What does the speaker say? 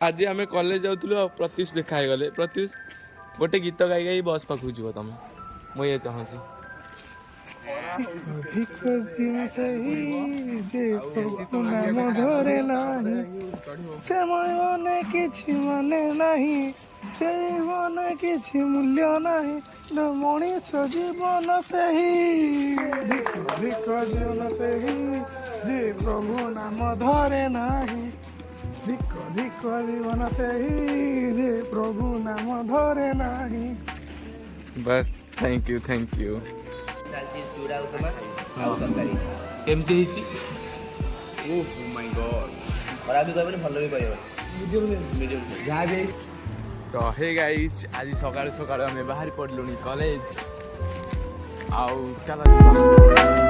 आज आम कॉलेज जाऊँ प्रत्युष देखा गले प्रत्युष गोटे गीत गाई गाई बस पाखु जीव तुम मुझे चाहूँगी କିଛି ମୂଲ୍ୟ ନାହିଁ ମଣିଷ ଜୀବନ ସେହି ଜୀବନ ସେହି ଯେ ପ୍ରଭୁ ନାମ ଧରେ ନାହିଁ ଧିକ ଜୀବନ ସେହି ଯେ ପ୍ରଭୁ ନାମ ଧରେ ନାହିଁ। बस थैंक यू चूड़ा उपमा आउ तरकारी केमती ହେଇଛି ओह माय गॉड खराब भी कहबे भलो भी कहबे मीडियम जा भी तो हे गाइस आज सकाळ सकाळ आम बाहर पड़लुनी कॉलेज आउ चला